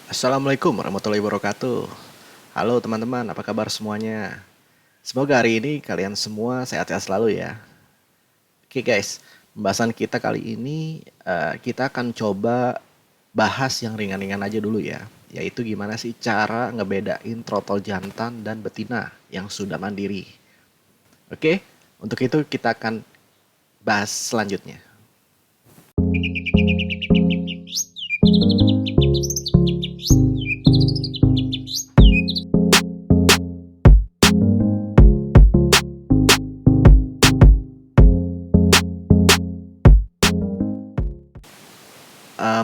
Assalamualaikum warahmatullahi wabarakatuh. Halo teman-teman, apa kabar semuanya? Semoga hari ini kalian semua sehat-sehat selalu ya. Oke guys, pembahasan kita kali ini kita akan coba bahas yang ringan-ringan aja dulu ya. Yaitu gimana sih cara ngebedain trotol jantan dan betina yang sudah mandiri. Oke, untuk itu kita akan bahas selanjutnya.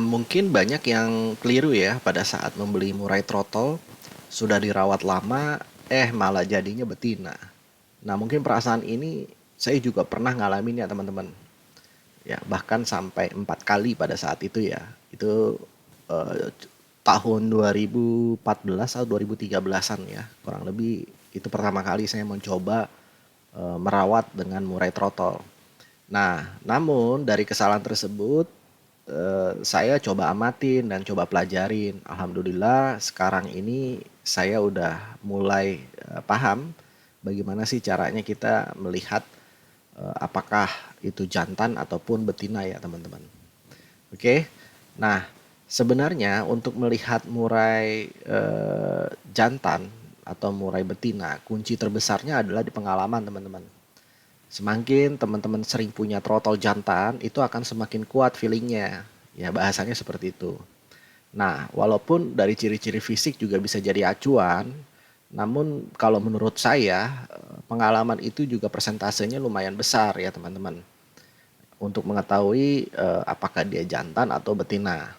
Mungkin banyak yang keliru ya pada saat membeli murai trotol, sudah dirawat lama, malah jadinya betina. Nah, mungkin perasaan ini saya juga pernah ngalamin ya teman-teman. Ya, bahkan sampai 4 kali pada saat itu ya. Itu eh, tahun 2014 atau 2013-an ya. Kurang lebih itu pertama kali saya mencoba merawat dengan murai trotol. Nah, namun dari kesalahan tersebut saya coba amatin dan coba pelajarin. Alhamdulillah sekarang ini saya udah mulai paham bagaimana sih caranya kita melihat apakah itu jantan ataupun betina ya teman-teman. Oke. Nah, sebenarnya untuk melihat murai jantan atau murai betina, kunci terbesarnya adalah di pengalaman teman-teman. Semakin teman-teman sering punya trotol jantan, itu akan semakin kuat feelingnya. Ya, bahasanya seperti itu. Nah, walaupun dari ciri-ciri fisik juga bisa jadi acuan, namun kalau menurut saya, pengalaman itu juga persentasenya lumayan besar ya teman-teman. Untuk mengetahui apakah dia jantan atau betina.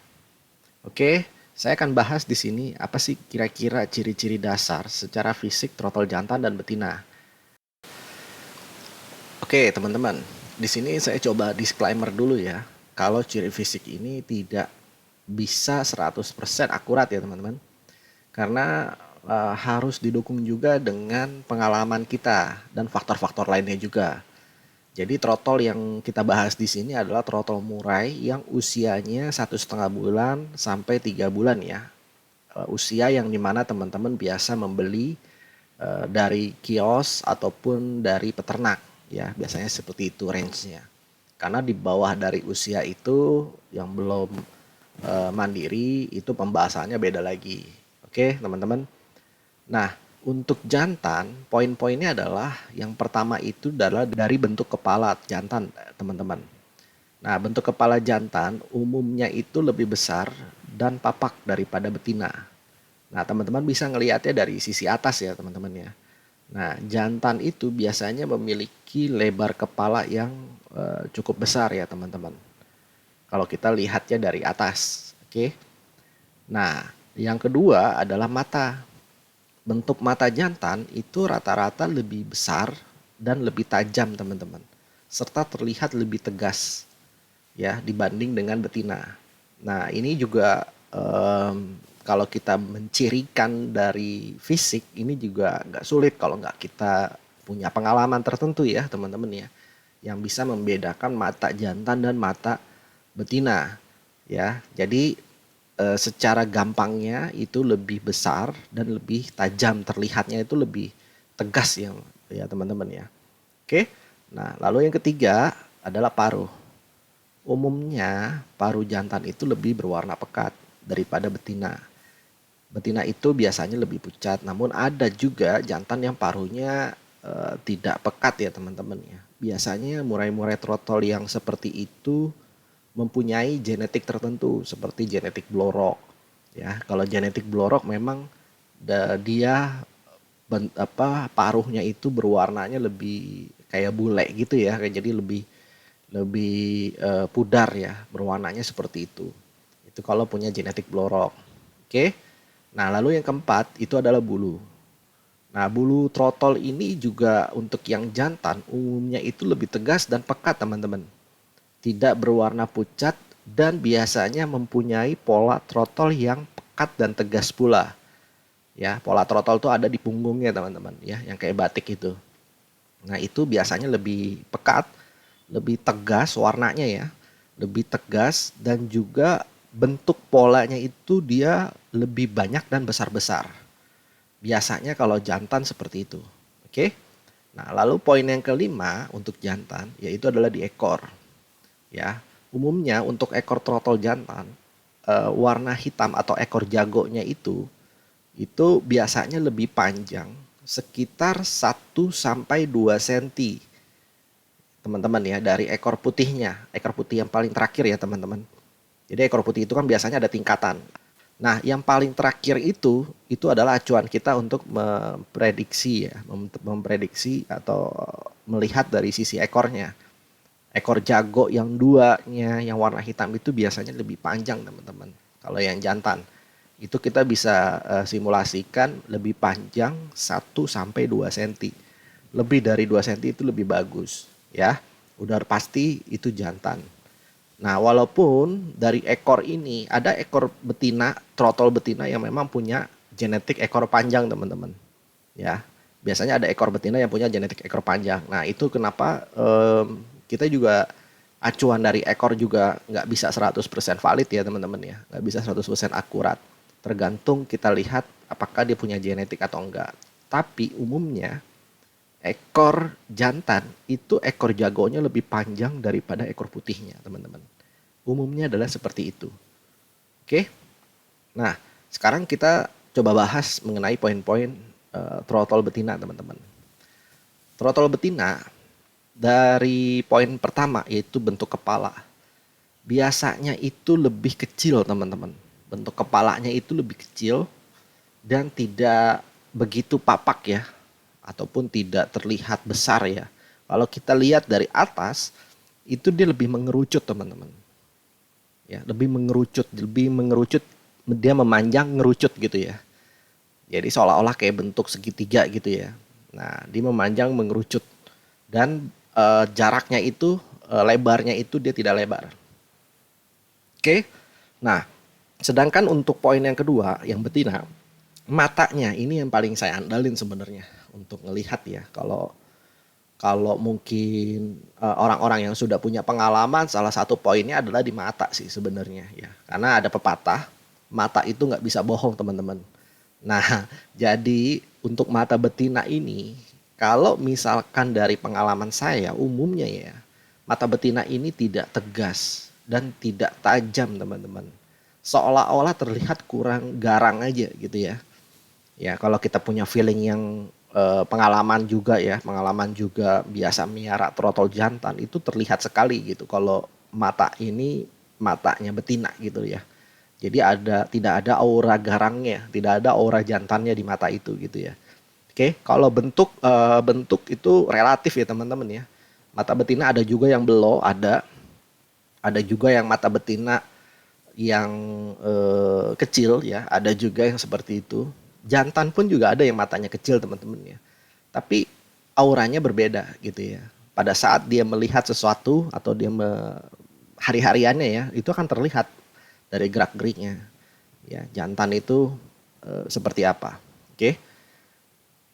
Oke, saya akan bahas di sini apa sih kira-kira ciri-ciri dasar secara fisik trotol jantan dan betina. Oke, teman-teman. Di sini saya coba disclaimer dulu ya. Kalau ciri fisik ini tidak bisa 100% akurat ya, teman-teman. Karena harus didukung juga dengan pengalaman kita dan faktor-faktor lainnya juga. Jadi trotol yang kita bahas di sini adalah trotol murai yang usianya 1,5 bulan sampai 3 bulan ya. Usia yang dimana teman-teman biasa membeli dari kios ataupun dari peternak ya, biasanya seperti itu range-nya. Karena di bawah dari usia itu yang belum mandiri itu pembahasannya beda lagi. Oke, teman-teman. Nah, untuk jantan, poin-poinnya adalah yang pertama itu adalah dari bentuk kepala jantan, teman-teman. Nah, bentuk kepala jantan umumnya itu lebih besar dan papak daripada betina. Nah, teman-teman bisa ngelihatnya dari sisi atas ya, teman-teman ya. Nah, jantan itu biasanya memiliki lebar kepala yang cukup besar ya, teman-teman. Kalau kita lihatnya dari atas, oke. Nah, yang kedua adalah mata. Bentuk mata jantan itu rata-rata lebih besar dan lebih tajam, teman-teman. Serta terlihat lebih tegas ya dibanding dengan betina. Nah, ini juga kalau kita mencirikan dari fisik ini juga nggak sulit kalau nggak kita punya pengalaman tertentu ya teman-teman ya, yang bisa membedakan mata jantan dan mata betina ya. Jadi secara gampangnya itu lebih besar dan lebih tajam, terlihatnya itu lebih tegas ya teman-teman ya. Oke. Nah, lalu yang ketiga adalah paruh. Umumnya paruh jantan itu lebih berwarna pekat daripada betina. Betina itu biasanya lebih pucat, namun ada juga jantan yang paruhnya tidak pekat ya teman-teman ya. Biasanya murai-murai trotol yang seperti itu mempunyai genetik tertentu seperti genetik blorok. Ya, kalau genetik blorok memang dia paruhnya itu berwarnanya lebih kayak bule gitu ya, kayak jadi lebih lebih pudar ya, berwarnanya seperti itu. Itu kalau punya genetik blorok. Oke. Nah, lalu yang keempat itu adalah bulu. Nah, bulu trotol ini juga untuk yang jantan umumnya itu lebih tegas dan pekat, teman-teman. Tidak berwarna pucat dan biasanya mempunyai pola trotol yang pekat dan tegas pula. Ya, pola trotol itu ada di punggungnya, teman-teman, ya, yang kayak batik itu. Nah, itu biasanya lebih pekat, lebih tegas warnanya ya, lebih tegas dan juga bentuk polanya itu dia lebih banyak dan besar-besar. Biasanya kalau jantan seperti itu. Oke. Nah, lalu poin yang kelima untuk jantan yaitu adalah di ekor. Ya, umumnya untuk ekor trotol jantan warna hitam atau ekor jagonya itu biasanya lebih panjang sekitar 1 sampai 2 cm. Teman-teman ya, dari ekor putihnya, ekor putih yang paling terakhir ya teman-teman. Jadi ekor putih itu kan biasanya ada tingkatan. Nah, yang paling terakhir itu adalah acuan kita untuk memprediksi ya, memprediksi atau melihat dari sisi ekornya. Ekor jago yang duanya yang warna hitam itu biasanya lebih panjang teman-teman. Kalau yang jantan itu kita bisa simulasikan lebih panjang 1 sampai 2 cm. Lebih dari 2 cm itu lebih bagus ya. Udah pasti itu jantan. Nah, walaupun dari ekor ini ada ekor betina, trotol betina yang memang punya genetik ekor panjang, teman-teman. Ya, biasanya ada ekor betina yang punya genetik ekor panjang. Nah, itu kenapa kita juga acuan dari ekor juga nggak bisa 100% valid ya, teman-teman ya. Nggak bisa 100% akurat. Tergantung kita lihat apakah dia punya genetik atau enggak. Tapi umumnya ekor jantan itu ekor jagonya lebih panjang daripada ekor putihnya, teman-teman. Umumnya adalah seperti itu. Oke. Nah, sekarang kita coba bahas mengenai poin-poin trotol betina, teman-teman. Trotol betina dari poin pertama yaitu bentuk kepala. Biasanya itu lebih kecil, teman-teman. Bentuk kepalanya itu lebih kecil dan tidak begitu papak ya, ataupun tidak terlihat besar ya. Kalau kita lihat dari atas itu dia lebih mengerucut, teman-teman. Ya, lebih mengerucut, dia memanjang ngerucut gitu ya. Jadi seolah-olah kayak bentuk segitiga gitu ya. Nah, dia memanjang mengerucut dan jaraknya itu lebarnya itu dia tidak lebar. Oke. Nah, sedangkan untuk poin yang kedua, yang betina, matanya ini yang paling saya andalin sebenarnya untuk ngelihat ya. Kalau kalau mungkin orang-orang yang sudah punya pengalaman, salah satu poinnya adalah di mata sih sebenarnya ya. Karena ada pepatah, mata itu nggak bisa bohong, teman-teman. Nah, jadi untuk mata betina ini, kalau misalkan dari pengalaman saya, umumnya ya, mata betina ini tidak tegas dan tidak tajam, teman-teman. Seolah-olah terlihat kurang garang aja gitu ya. Ya, kalau kita punya feeling yang pengalaman juga ya, pengalaman juga biasa miara trotol jantan itu terlihat sekali gitu kalau mata ini matanya betina gitu ya. Jadi tidak ada aura garangnya, tidak ada aura jantannya di mata itu gitu ya. Oke, kalau bentuk itu relatif ya teman-teman ya. Mata betina ada juga yang belo, ada juga yang mata betina yang kecil ya, ada juga yang seperti itu. Jantan pun juga ada yang matanya kecil, teman-teman ya. Tapi auranya berbeda gitu ya. Pada saat dia melihat sesuatu atau dia hari-hariannya ya, itu akan terlihat dari gerak-geriknya. Ya, jantan itu seperti apa. Oke.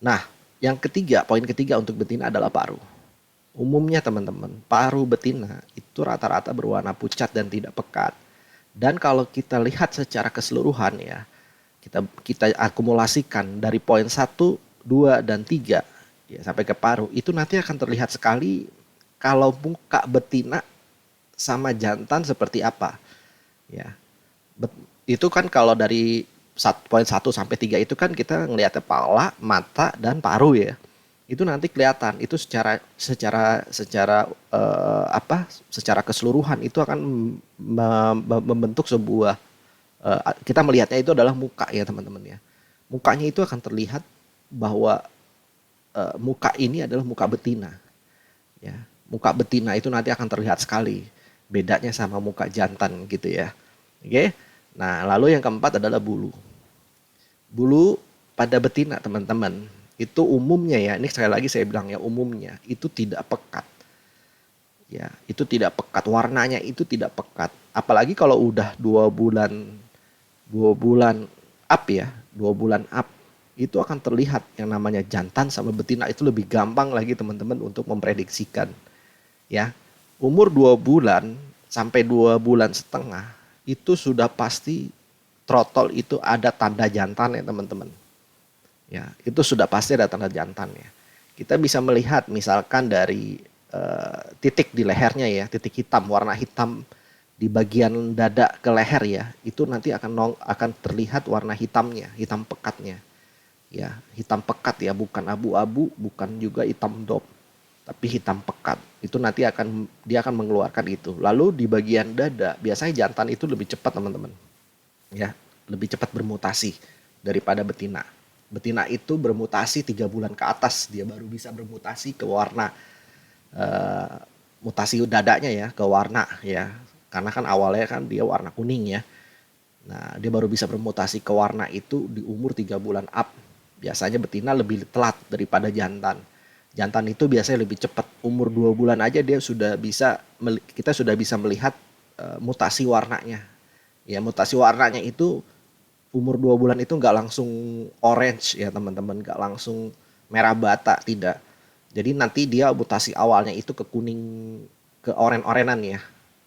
Nah, yang ketiga, poin ketiga untuk betina adalah paruh. Umumnya teman-teman, paruh betina itu rata-rata berwarna pucat dan tidak pekat. Dan kalau kita lihat secara keseluruhan ya, kita akumulasikan dari poin 1, 2, dan 3 ya, sampai ke paruh, itu nanti akan terlihat sekali kalau muka betina sama jantan seperti apa. Ya. Itu kan kalau dari poin 1 sampai 3 itu kan kita ngelihat kepala, mata, dan paruh ya. Itu nanti kelihatan itu secara keseluruhan itu akan membentuk sebuah kita melihatnya itu adalah muka ya teman-teman ya. Mukanya itu akan terlihat bahwa muka ini adalah muka betina. Ya, muka betina itu nanti akan terlihat sekali bedanya sama muka jantan gitu ya. Oke. Nah, lalu yang keempat adalah bulu. Bulu pada betina teman-teman itu umumnya ya, ini sekali lagi saya bilang ya, umumnya itu tidak pekat. Ya, itu tidak pekat, warnanya itu tidak pekat. Apalagi kalau udah 2 bulan up ya, 2 bulan up itu akan terlihat yang namanya jantan sama betina itu lebih gampang lagi teman-teman untuk memprediksikan. Ya, umur 2 bulan sampai 2 bulan setengah itu sudah pasti trotol itu ada tanda jantan ya teman-teman. Ya, itu sudah pasti ada tanda jantan ya. Kita bisa melihat misalkan dari titik di lehernya ya, titik hitam, warna hitam di bagian dada ke leher ya, itu nanti akan terlihat warna hitamnya, hitam pekatnya. Ya, hitam pekat ya, bukan abu-abu, bukan juga hitam dop, tapi hitam pekat. Itu nanti dia akan mengeluarkan itu. Lalu di bagian dada, biasanya jantan itu lebih cepat teman-teman. Ya, lebih cepat bermutasi daripada betina. Betina itu bermutasi 3 bulan ke atas, dia baru bisa bermutasi ke warna mutasi dadanya ya, ke warna ya. Karena kan awalnya kan dia warna kuning ya. Nah, dia baru bisa bermutasi ke warna itu di umur 3 bulan up. Biasanya betina lebih telat daripada jantan. Jantan itu biasanya lebih cepat. Umur 2 bulan aja dia kita sudah bisa melihat mutasi warnanya. Ya, mutasi warnanya itu umur 2 bulan itu nggak langsung orange ya teman-teman, nggak langsung merah bata, tidak. Jadi nanti dia mutasi awalnya itu ke kuning, ke oren-orenan ya,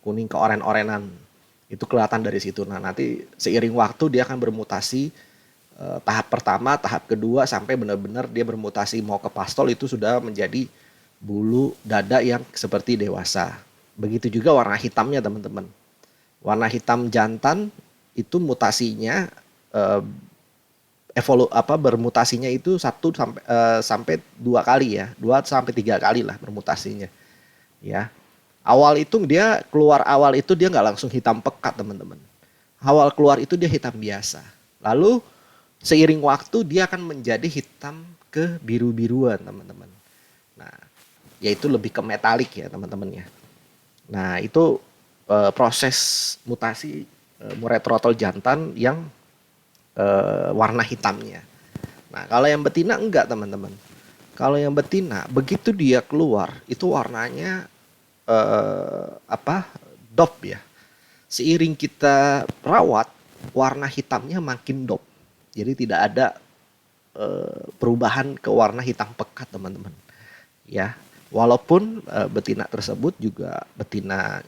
kuning ke oren-orenan. Itu kelihatan dari situ. Nah nanti seiring waktu dia akan bermutasi, tahap pertama, tahap kedua, sampai benar-benar dia bermutasi mau ke pastol, itu sudah menjadi bulu dada yang seperti dewasa. Begitu juga warna hitamnya teman-teman. Warna hitam jantan itu mutasinya bermutasinya itu 1 sampai 2 kali ya, 2 sampai 3 kali lah bermutasinya. Ya, awal itu dia nggak langsung hitam pekat teman-teman. Awal keluar itu dia hitam biasa. Lalu seiring waktu dia akan menjadi hitam ke biru-biruan teman-teman. Nah, yaitu lebih ke metalik ya teman-teman ya. Nah itu proses mutasi murai trotol jantan yang warna hitamnya. Nah kalau yang betina enggak teman-teman. Kalau yang betina begitu dia keluar itu warnanya dop ya. Seiring kita rawat warna hitamnya makin dop. Jadi tidak ada perubahan ke warna hitam pekat teman-teman. Ya, walaupun betina tersebut juga betina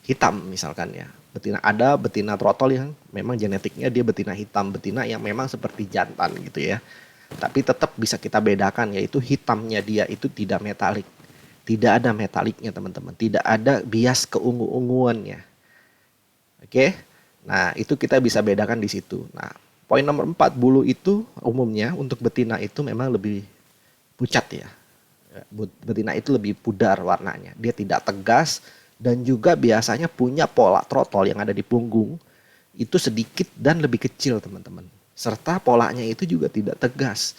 hitam misalkan ya. Betina trotol yang memang genetiknya dia betina hitam, betina yang memang seperti jantan gitu ya. Tapi tetap bisa kita bedakan, yaitu hitamnya dia itu tidak metalik. Tidak ada metaliknya teman-teman, tidak ada bias keungu-unguannya. Oke. Nah, itu kita bisa bedakan di situ. Nah, poin nomor 4, bulu itu umumnya untuk betina itu memang lebih pucat ya. Betina itu lebih pudar warnanya. Dia tidak tegas dan juga biasanya punya pola trotol yang ada di punggung itu sedikit dan lebih kecil teman-teman. Serta polanya itu juga tidak tegas.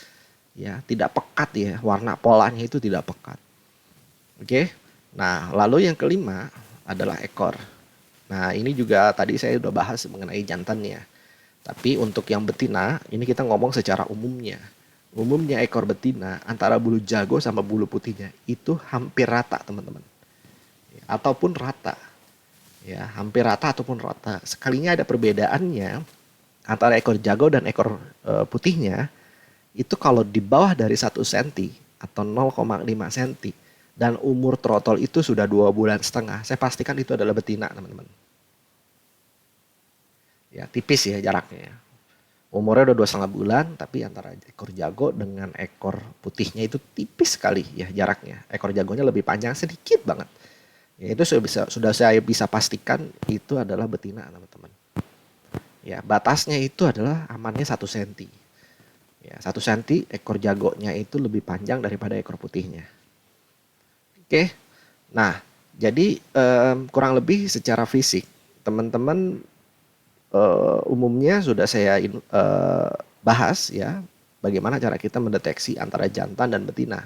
Ya, tidak pekat ya, warna polanya itu tidak pekat. Oke. Nah, lalu yang kelima adalah ekor. Nah, ini juga tadi saya sudah bahas mengenai jantannya. Tapi untuk yang betina, ini kita ngomong secara umumnya. Umumnya ekor betina antara bulu jago sama bulu putihnya itu hampir rata, teman-teman. Ataupun rata. Ya, hampir rata ataupun rata. Sekalinya ada perbedaannya antara ekor jago dan ekor putihnya, itu kalau di bawah dari 1 cm atau 0,5 cm dan umur trotol itu sudah 2,5 bulan, saya pastikan itu adalah betina, teman-teman. Ya, tipis ya jaraknya. Umurnya udah 2,5 bulan, tapi antara ekor jago dengan ekor putihnya itu tipis sekali ya jaraknya. Ekor jagonya lebih panjang sedikit banget. Ya, itu sudah saya bisa pastikan itu adalah betina, teman-teman. Ya, batasnya itu adalah amannya 1 cm. Ya, 1 cm ekor jagonya itu lebih panjang daripada ekor putihnya. Oke. Nah, jadi kurang lebih secara fisik, teman-teman umumnya sudah saya bahas ya, bagaimana cara kita mendeteksi antara jantan dan betina.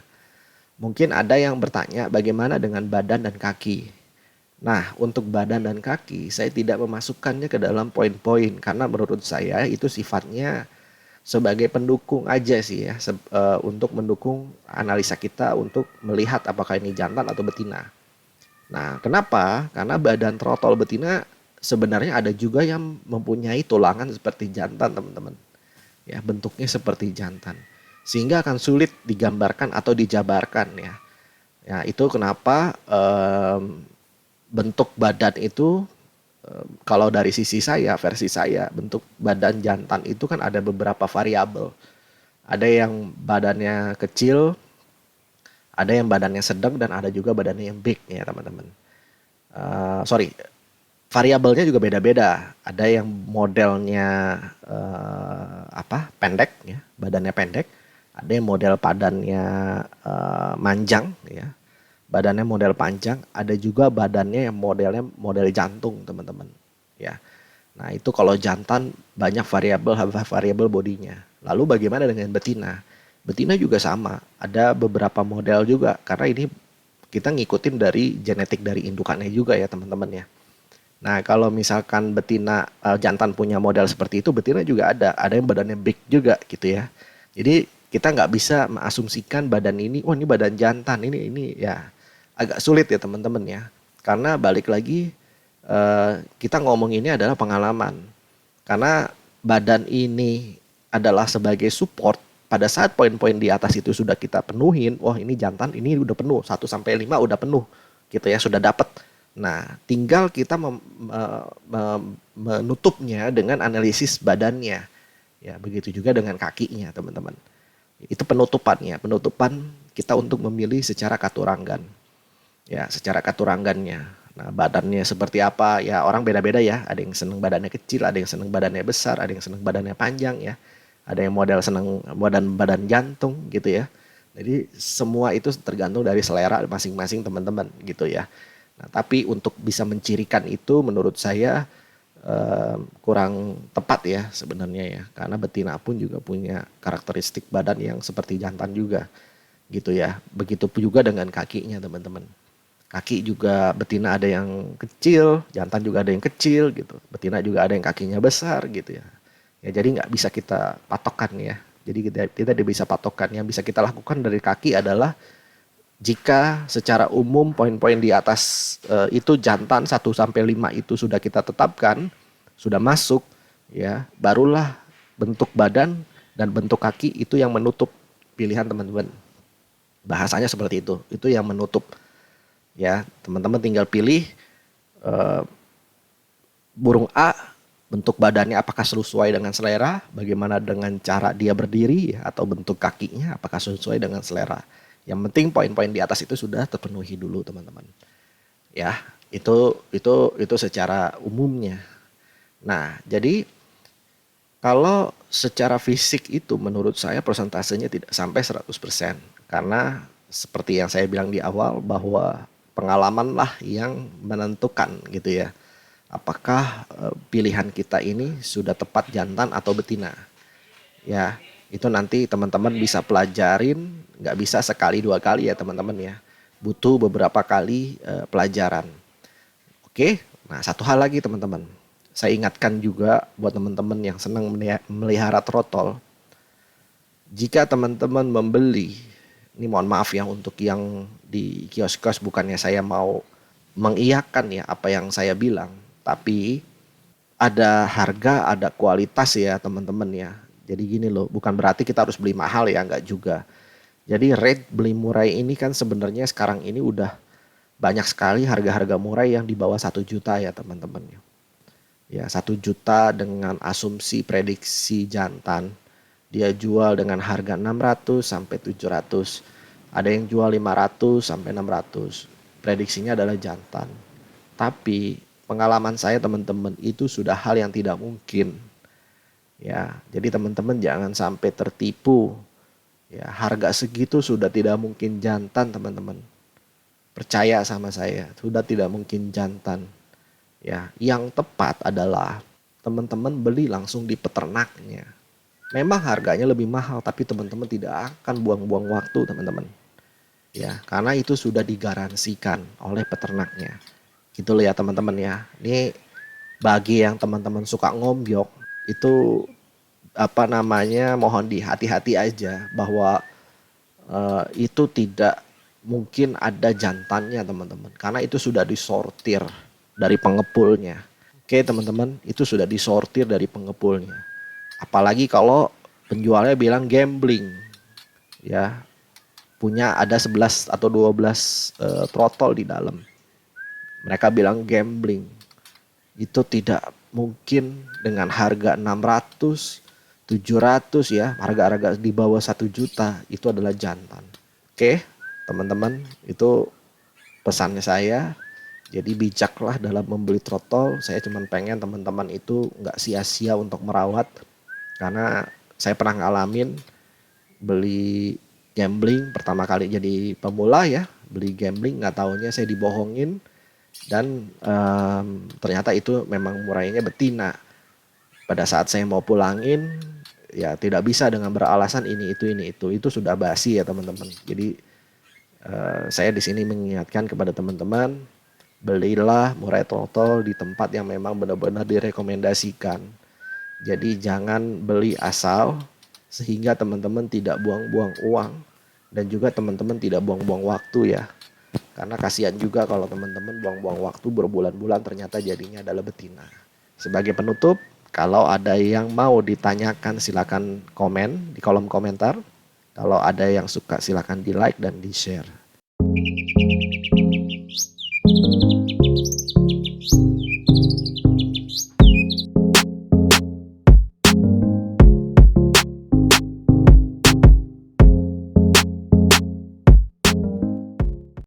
Mungkin ada yang bertanya bagaimana dengan badan dan kaki. Nah, untuk badan dan kaki saya tidak memasukkannya ke dalam poin-poin karena menurut saya itu sifatnya sebagai pendukung aja sih ya, untuk mendukung analisa kita untuk melihat apakah ini jantan atau betina. Nah, kenapa? Karena badan trotol betina sebenarnya ada juga yang mempunyai tulangan seperti jantan, teman-teman. Ya, bentuknya seperti jantan. Sehingga akan sulit digambarkan atau dijabarkan ya. Ya, itu kenapa bentuk badan itu Kalau dari sisi saya, versi saya, bentuk badan jantan itu kan ada beberapa variabel. Ada yang badannya kecil, ada yang badannya sedang, dan ada juga badannya yang big ya teman-teman. Sorry, variabelnya juga beda-beda. Ada yang modelnya pendek ya, badannya pendek. Ada yang model badannya manjang ya, badannya model panjang. Ada juga badannya yang modelnya model jantung teman-teman. Ya, nah itu kalau jantan banyak variabel bodinya. Lalu bagaimana dengan betina? Betina juga sama, ada beberapa model juga karena ini kita ngikutin dari genetik dari indukannya juga ya teman-teman ya. Nah, kalau misalkan betina jantan punya model seperti itu, betina juga ada yang badannya big juga gitu ya. Jadi kita nggak bisa mengasumsikan badan ini, oh ini badan jantan, ini ya agak sulit ya teman-teman ya. Karena balik lagi kita ngomong ini adalah pengalaman. Karena badan ini adalah sebagai support pada saat poin-poin di atas itu sudah kita penuhin, wah ini jantan ini udah penuh, 1 sampai 5 udah penuh gitu ya, sudah dapat. Nah, tinggal kita menutupnya dengan analisis badannya. Ya, begitu juga dengan kakinya, teman-teman. Itu penutupan kita untuk memilih secara katuranggan. Ya, secara katuranggannya. Nah, badannya seperti apa? Ya, orang beda-beda ya. Ada yang seneng badannya kecil, ada yang seneng badannya besar, ada yang seneng badannya panjang ya. Ada yang model seneng badan jantung gitu ya. Jadi semua itu tergantung dari selera masing-masing teman-teman gitu ya. Nah, tapi untuk bisa mencirikan itu menurut saya kurang tepat ya sebenarnya ya. Karena betina pun juga punya karakteristik badan yang seperti jantan juga gitu ya. Begitu juga dengan kakinya teman-teman. Kaki juga betina ada yang kecil, jantan juga ada yang kecil gitu. Betina juga ada yang kakinya besar gitu ya. Ya jadi nggak bisa kita patokan ya. Jadi kita tidak bisa patokan. Yang bisa kita lakukan dari kaki adalah jika secara umum poin-poin di atas itu jantan 1 sampai 5 itu sudah kita tetapkan, sudah masuk ya, barulah bentuk badan dan bentuk kaki itu yang menutup pilihan teman-teman. Bahasanya seperti itu. Itu yang menutup ya. Teman-teman tinggal pilih burung A, bentuk badannya apakah sesuai dengan selera, bagaimana dengan cara dia berdiri atau bentuk kakinya apakah sesuai dengan selera. Yang penting poin-poin di atas itu sudah terpenuhi dulu teman-teman. Ya, itu secara umumnya. Nah, jadi kalau secara fisik itu menurut saya persentasenya tidak sampai 100%. Karena seperti yang saya bilang di awal bahwa pengalamanlah yang menentukan gitu ya. Apakah pilihan kita ini sudah tepat jantan atau betina. Ya, itu nanti teman-teman bisa pelajarin, nggak bisa sekali 2 kali ya teman-teman ya. Butuh beberapa kali pelajaran. Oke, nah satu hal lagi teman-teman. Saya ingatkan juga buat teman-teman yang senang melihara trotol. Jika teman-teman membeli, ini mohon maaf ya untuk yang di kios-kios, bukannya saya mau mengiyakan ya apa yang saya bilang. Tapi ada harga, ada kualitas ya teman-teman ya. Jadi gini loh, bukan berarti kita harus beli mahal ya, enggak juga. Jadi rate beli murah ini kan sebenarnya sekarang ini udah banyak sekali harga-harga murah yang di bawah 1 juta ya teman-teman. Ya 1 juta dengan asumsi prediksi jantan. Dia jual dengan harga 600 sampai 700. Ada yang jual 500 sampai 600. Prediksinya adalah jantan. Tapi pengalaman saya teman-teman itu sudah hal yang tidak mungkin. Ya, jadi teman-teman jangan sampai tertipu. Ya, harga segitu sudah tidak mungkin jantan, teman-teman. Percaya sama saya, sudah tidak mungkin jantan. Ya, yang tepat adalah teman-teman beli langsung di peternaknya. Memang harganya lebih mahal, tapi teman-teman tidak akan buang-buang waktu, teman-teman. Ya, karena itu sudah digaransikan oleh peternaknya. Gitu loh ya teman-teman ya. Ini bagi yang teman-teman suka ngombyok itu mohon dihati-hati aja bahwa itu tidak mungkin ada jantannya teman-teman, karena itu sudah disortir dari pengepulnya. Oke teman-teman, itu sudah disortir dari pengepulnya. Apalagi kalau penjualnya bilang gambling ya, punya ada 11 atau 12 trotol di dalam, mereka bilang gambling. itu tidak mungkin dengan harga 600, 700 ya, harga-harga di bawah 1 juta itu adalah jantan. Oke, teman-teman, itu pesannya saya. Jadi bijaklah dalam membeli trotol. Saya cuma pengen teman-teman itu nggak sia-sia untuk merawat. Karena saya pernah ngalamin beli gambling pertama kali jadi pemula ya. Beli gambling nggak taunya saya dibohongin. Dan ternyata itu memang murainya betina. Pada saat saya mau pulangin, ya tidak bisa dengan beralasan ini itu. Itu sudah basi ya teman-teman. Jadi saya di sini mengingatkan kepada teman-teman, belilah murai trotol di tempat yang memang benar-benar direkomendasikan. Jadi jangan beli asal sehingga teman-teman tidak buang-buang uang dan juga teman-teman tidak buang-buang waktu ya. Karena kasihan juga kalau teman-teman buang-buang waktu berbulan-bulan ternyata jadinya adalah betina. Sebagai penutup, kalau ada yang mau ditanyakan silakan komen di kolom komentar. Kalau ada yang suka silakan di like dan di share.